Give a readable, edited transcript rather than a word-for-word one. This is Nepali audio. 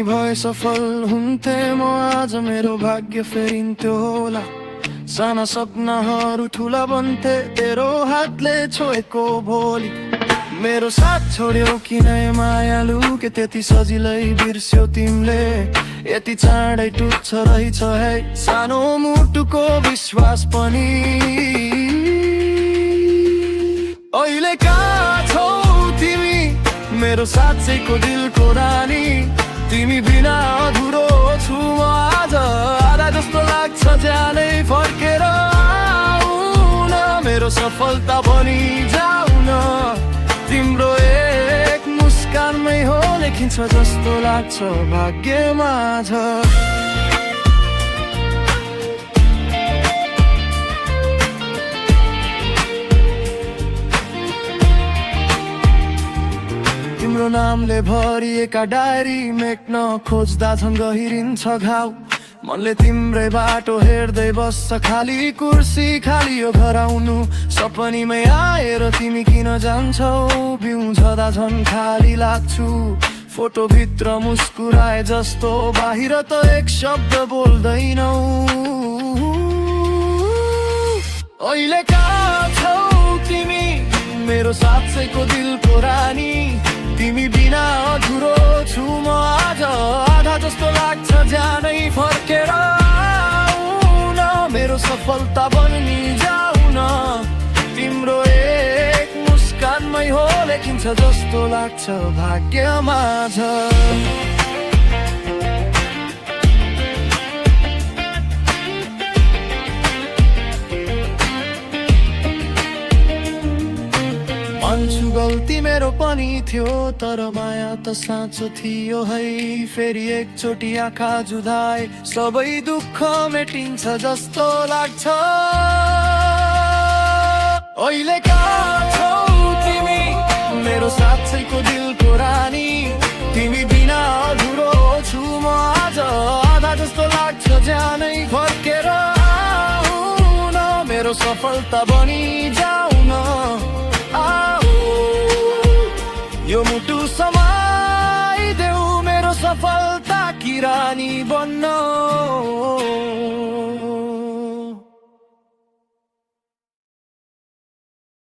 भए सफल हुन्थे म आज मेरो भाग्य फेरिन्थ्यो होला। साना सपनाहरू ठुला बन्थे तेरो हातले छोएको भोलि। मेरो साथ छोड्यौ किन मायालु, के त्यति सजिलै बिर्स्यौ तिमीले? यति चाँडै टुट्छ रहेछ है सानो मुटुको विश्वास पनि। अहिले कहाँ छौ तिमी मेरो साँच्चैको दिलको रानी? तिमी बिना अधुरो छु म आज, आधा जस्तो लाग्छ ज्यानै फर्केर आऊ न। मेरो सफलता बनि जाऊ न, तिम्रो एक मुस्कानमै हो लेखिन्छ जस्तो लाग्छ भाग्यमा छ। तिम्रो नामले भरिएका डायरी मेट्न खोज्दा झन् गहिरिन्छ घाउ। मनले तिम्रै बाटो हेर्दै बस्छ, खाली कुर्सी खाली यो घर आउनु सपनीमै आएर तिमी किन जान्छौ? बिउझदा झन् खाली लाग्छु, फोटो भित्र मुस्कुराए जस्तो बाहिर त एक शब्द बोल्दैनौ। अहिले कहाँ छौ तिमी मेरो साँच्चैको दिलको रानी? तिमी बिना अधुरो छु म आज, आधा जस्तो लाग्छ ज्यानै फर्केर आऊ न। मेरो सफलता बनि जाऊ न, तिम्रो एक मुस्कानमै हो लेखिन्छ जस्तो लाग्छ भाग्यमा छ। मान्छु गल्ती मेरो पनि थियो, तर माया त साँचो थियो है। फेरि एकचोटि आँखा जुधाए सबै दुःख मेटिन्छ जस्तो लाग्छ। अहिले कहाँ छौ तिमी मेरो साँच्चैको दिलको रानी? तिमी बिना अधुरो छु म आज, आधा जस्तो लाग्छ ज्यानै फर्केर आऊ न। मेरो सफलता बनि जाऊ न, यो मुटु समाइदेऊ मेरो सफलता की रानी बन्न।